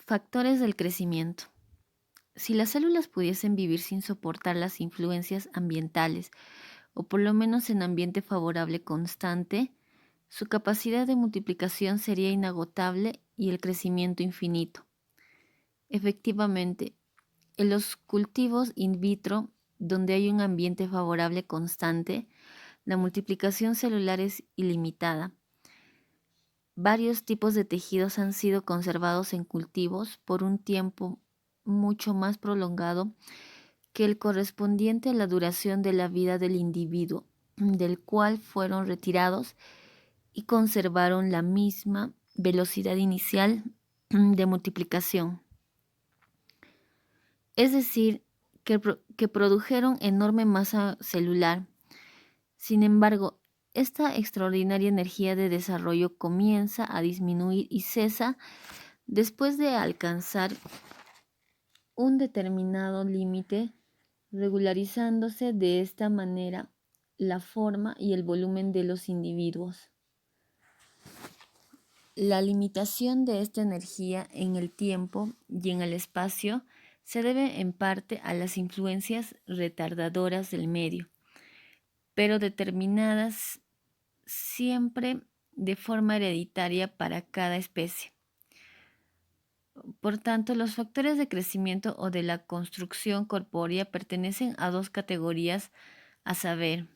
Factores del crecimiento. Si las células pudiesen vivir sin soportar las influencias ambientales, o por lo menos en ambiente favorable constante, su capacidad de multiplicación sería inagotable y el crecimiento infinito. Efectivamente, en los cultivos in vitro, donde hay un ambiente favorable constante, la multiplicación celular es ilimitada. Varios tipos de tejidos han sido conservados en cultivos por un tiempo mucho más prolongado que el correspondiente a la duración de la vida del individuo, del cual fueron retirados y conservaron la misma velocidad inicial de multiplicación. Es decir, que produjeron enorme masa celular. Sin embargo, esta extraordinaria energía de desarrollo comienza a disminuir y cesa después de alcanzar un determinado límite, regularizándose de esta manera la forma y el volumen de los individuos. La limitación de esta energía en el tiempo y en el espacio se debe en parte a las influencias retardadoras del medio, pero determinadas siempre de forma hereditaria para cada especie. Por tanto, los factores de crecimiento o de la construcción corpórea pertenecen a dos categorías, a saber,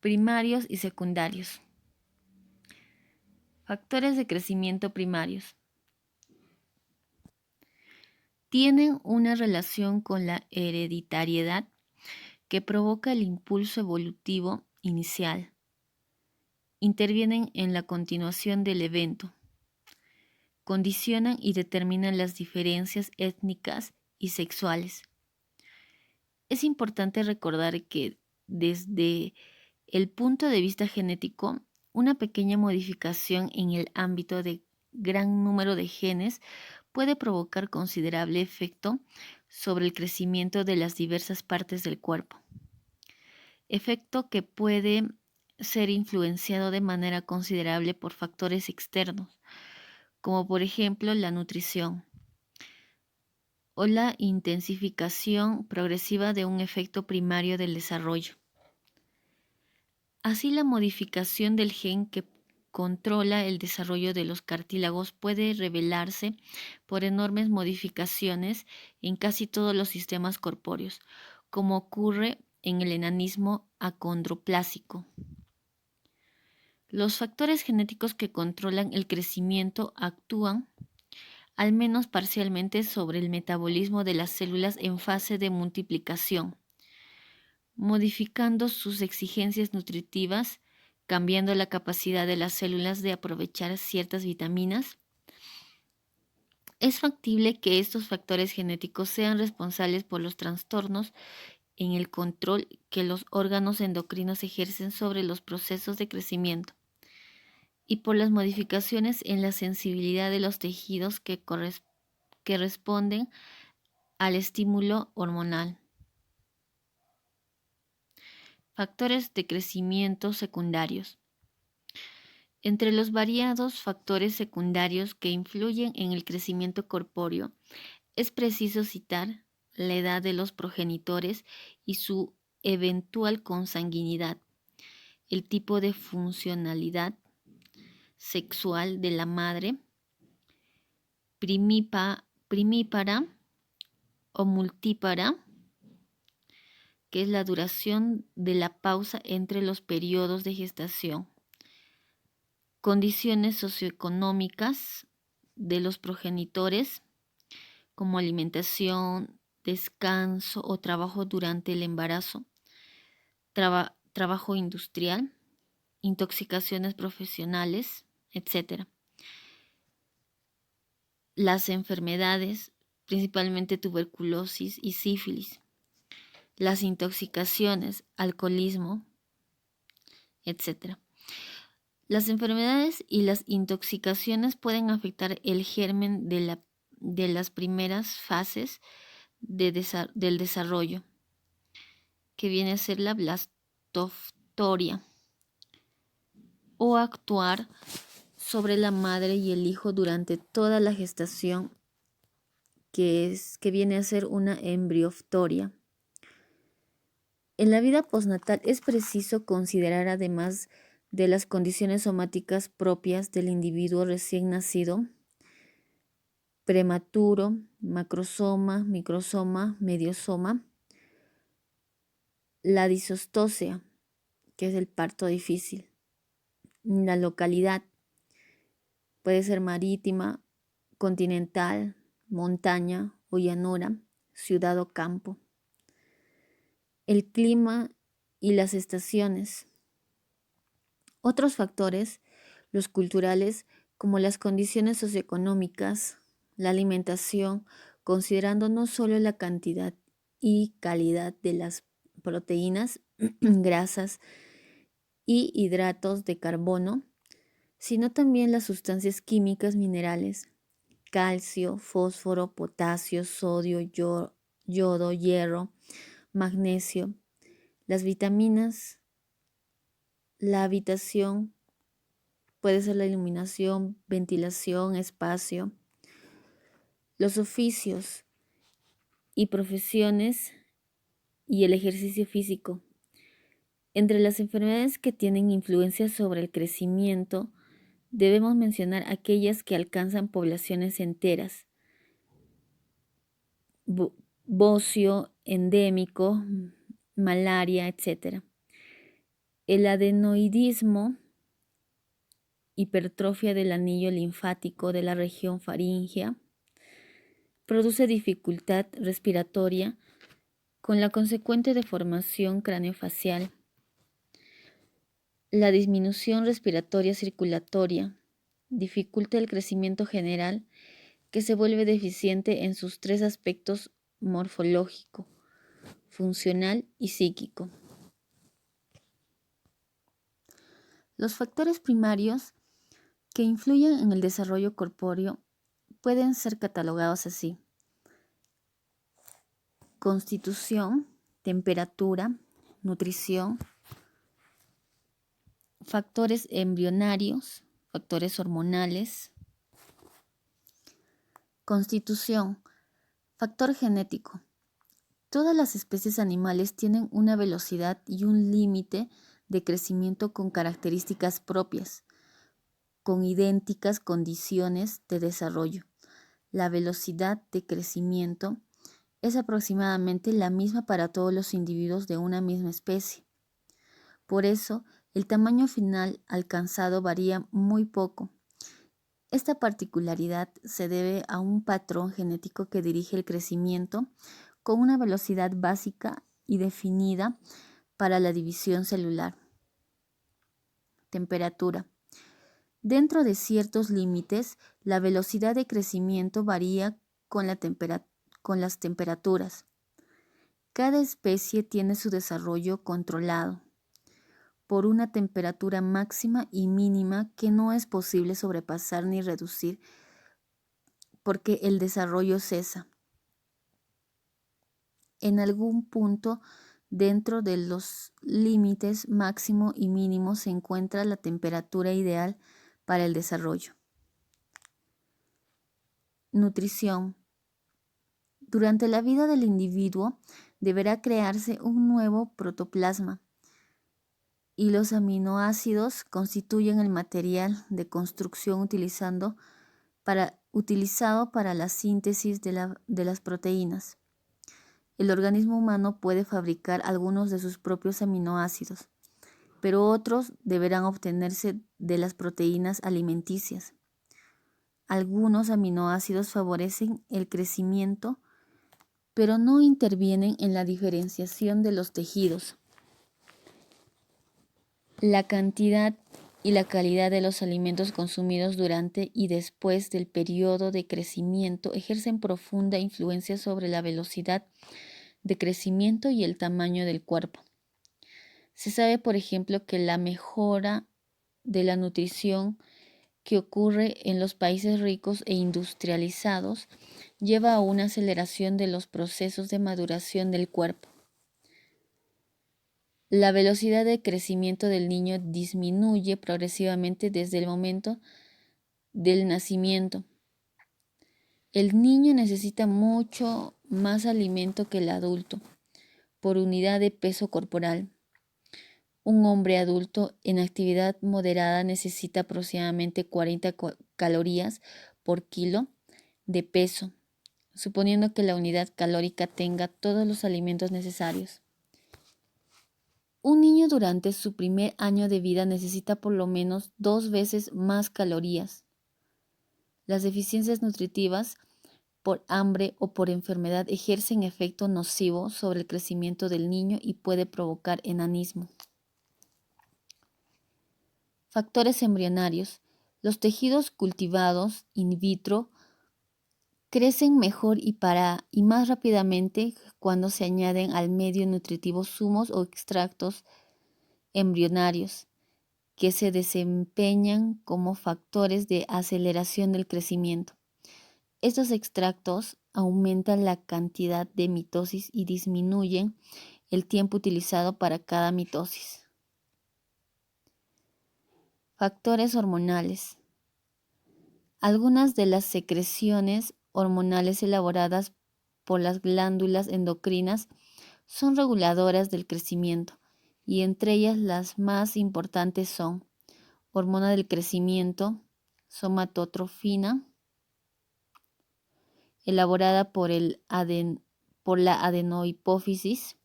primarios y secundarios. Factores de crecimiento primarios. Tienen una relación con la hereditariedad que provoca el impulso evolutivo inicial. Intervienen en la continuación del evento. Condicionan y determinan las diferencias étnicas y sexuales. Es importante recordar que desde el punto de vista genético, una pequeña modificación en el ámbito de gran número de genes puede provocar considerable efecto sobre el crecimiento de las diversas partes del cuerpo. Efecto que puede ser influenciado de manera considerable por factores externos, como por ejemplo la nutrición o la intensificación progresiva de un efecto primario del desarrollo. Así, la modificación del gen que controla el desarrollo de los cartílagos puede revelarse por enormes modificaciones en casi todos los sistemas corpóreos, como ocurre en el enanismo acondroplásico. Los factores genéticos que controlan el crecimiento actúan, al menos parcialmente, sobre el metabolismo de las células en fase de multiplicación, modificando sus exigencias nutritivas, cambiando la capacidad de las células de aprovechar ciertas vitaminas. Es factible que estos factores genéticos sean responsables por los trastornos en el control que los órganos endocrinos ejercen sobre los procesos de crecimiento y por las modificaciones en la sensibilidad de los tejidos que responden al estímulo hormonal. Factores de crecimiento secundarios. Entre los variados factores secundarios que influyen en el crecimiento corpóreo, es preciso citar la edad de los progenitores y su eventual consanguinidad, el tipo de funcionalidad sexual de la madre, primípara o multípara, que es la duración de la pausa entre los periodos de gestación, condiciones socioeconómicas de los progenitores, como alimentación, descanso o trabajo durante el embarazo, trabajo industrial, intoxicaciones profesionales, etc. Las enfermedades, principalmente tuberculosis y sífilis, las intoxicaciones, alcoholismo, etc. Las enfermedades y las intoxicaciones pueden afectar el germen de las primeras fases del desarrollo, que viene a ser la blastoftoria, o actuar sobre la madre y el hijo durante toda la gestación, que viene a ser una embrioftoria. En la vida postnatal es preciso considerar, además de las condiciones somáticas propias del individuo recién nacido, prematuro, macrosoma, microsoma, mediosoma, la disostosia, que es el parto difícil, la localidad, puede ser marítima, continental, montaña o llanura, ciudad o campo, el clima y las estaciones. Otros factores, los culturales, como las condiciones socioeconómicas, la alimentación, considerando no solo la cantidad y calidad de las proteínas, grasas y hidratos de carbono, sino también las sustancias químicas minerales, calcio, fósforo, potasio, sodio, yodo, hierro, magnesio, las vitaminas, la habitación, puede ser la iluminación, ventilación, espacio, los oficios y profesiones y el ejercicio físico. Entre las enfermedades que tienen influencia sobre el crecimiento, debemos mencionar aquellas que alcanzan poblaciones enteras. Bocio, endémico, malaria, etc. El adenoidismo, hipertrofia del anillo linfático de la región faríngea, produce dificultad respiratoria con la consecuente deformación craneofacial. La disminución respiratoria circulatoria dificulta el crecimiento general, que se vuelve deficiente en sus tres aspectos: morfológico, funcional y psíquico. Los factores primarios que influyen en el desarrollo corpóreo pueden ser catalogados así: constitución, temperatura, nutrición, factores embrionarios, factores hormonales. Constitución, factor genético. Todas las especies animales tienen una velocidad y un límite de crecimiento con características propias, con idénticas condiciones de desarrollo. La velocidad de crecimiento es aproximadamente la misma para todos los individuos de una misma especie. Por eso, el tamaño final alcanzado varía muy poco. Esta particularidad se debe a un patrón genético que dirige el crecimiento con una velocidad básica y definida para la división celular. Temperatura. Dentro de ciertos límites, la velocidad de crecimiento varía con las temperaturas. Cada especie tiene su desarrollo controlado por una temperatura máxima y mínima que no es posible sobrepasar ni reducir, porque el desarrollo cesa. En algún punto dentro de los límites máximo y mínimo se encuentra la temperatura ideal para el desarrollo. Nutrición. Durante la vida del individuo deberá crearse un nuevo protoplasma, y los aminoácidos constituyen el material de construcción utilizado para la síntesis de las proteínas. El organismo humano puede fabricar algunos de sus propios aminoácidos, pero otros deberán obtenerse de las proteínas alimenticias. Algunos aminoácidos favorecen el crecimiento, pero no intervienen en la diferenciación de los tejidos. La cantidad y la calidad de los alimentos consumidos durante y después del periodo de crecimiento ejercen profunda influencia sobre la velocidad de crecimiento y el tamaño del cuerpo. Se sabe, por ejemplo, que la mejora de la nutrición que ocurre en los países ricos e industrializados lleva a una aceleración de los procesos de maduración del cuerpo. La velocidad de crecimiento del niño disminuye progresivamente desde el momento del nacimiento. El niño necesita mucho más alimento que el adulto por unidad de peso corporal. Un hombre adulto en actividad moderada necesita aproximadamente 40 calorías por kilo de peso, suponiendo que la unidad calórica tenga todos los alimentos necesarios. Un niño durante su primer año de vida necesita por lo menos 2 veces más calorías. Las deficiencias nutritivas por hambre o por enfermedad ejercen efecto nocivo sobre el crecimiento del niño y puede provocar enanismo. Factores embrionarios. Los tejidos cultivados in vitro crecen mejor y más rápidamente cuando se añaden al medio nutritivo zumos o extractos embrionarios que se desempeñan como factores de aceleración del crecimiento. Estos extractos aumentan la cantidad de mitosis y disminuyen el tiempo utilizado para cada mitosis. Factores hormonales. Algunas de las secreciones hormonales elaboradas por las glándulas endocrinas son reguladoras del crecimiento, y entre ellas las más importantes son hormona del crecimiento, somatotrofina, elaborada por la adenohipófisis,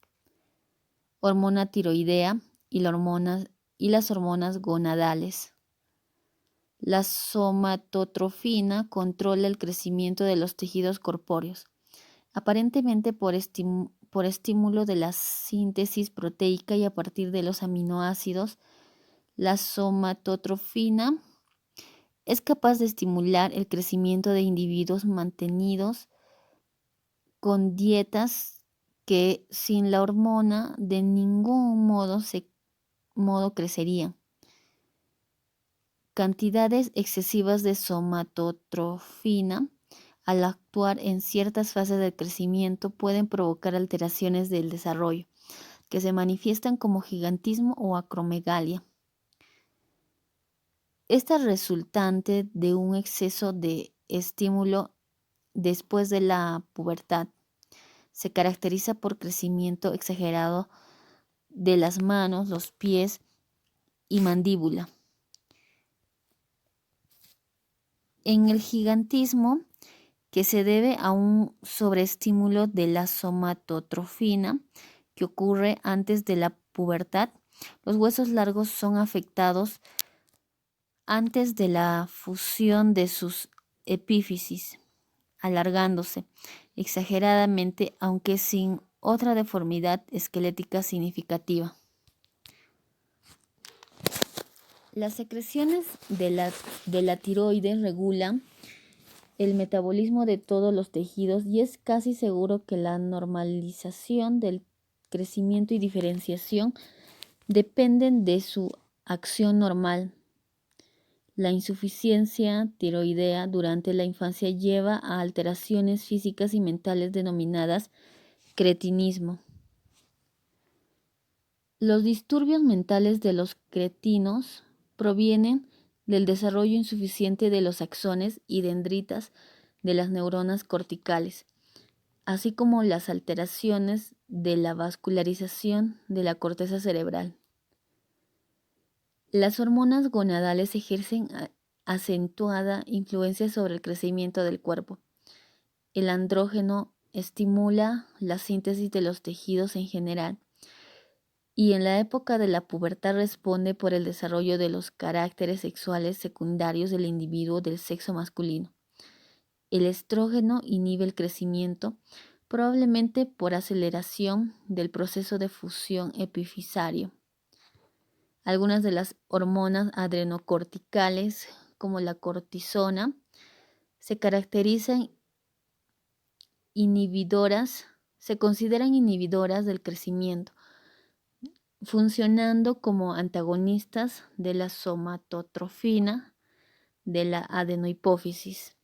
hormona tiroidea y las hormonas gonadales. La somatotrofina controla el crecimiento de los tejidos corpóreos, aparentemente por estímulo de la síntesis proteica y a partir de los aminoácidos. La somatotrofina es capaz de estimular el crecimiento de individuos mantenidos con dietas que sin la hormona de ningún modo crecerían. Cantidades excesivas de somatotrofina al actuar en ciertas fases del crecimiento pueden provocar alteraciones del desarrollo que se manifiestan como gigantismo o acromegalia. Esta resultante de un exceso de estímulo después de la pubertad se caracteriza por crecimiento exagerado de las manos, los pies y mandíbula. En el gigantismo, que se debe a un sobreestímulo de la somatotrofina que ocurre antes de la pubertad, los huesos largos son afectados antes de la fusión de sus epífisis, alargándose exageradamente, aunque sin otra deformidad esquelética significativa. Las secreciones de la tiroides regulan el metabolismo de todos los tejidos y es casi seguro que la normalización del crecimiento y diferenciación dependen de su acción normal. La insuficiencia tiroidea durante la infancia lleva a alteraciones físicas y mentales denominadas cretinismo. Los disturbios mentales de los cretinos provienen del desarrollo insuficiente de los axones y dendritas de las neuronas corticales, así como las alteraciones de la vascularización de la corteza cerebral. Las hormonas gonadales ejercen acentuada influencia sobre el crecimiento del cuerpo. El andrógeno estimula la síntesis de los tejidos en general y en la época de la pubertad responde por el desarrollo de los caracteres sexuales secundarios del individuo del sexo masculino. El estrógeno inhibe el crecimiento, probablemente por aceleración del proceso de fusión epifisario. Algunas de las hormonas adrenocorticales, como la cortisona, se consideran inhibidoras del crecimiento, funcionando como antagonistas de la somatotrofina de la adenohipófisis.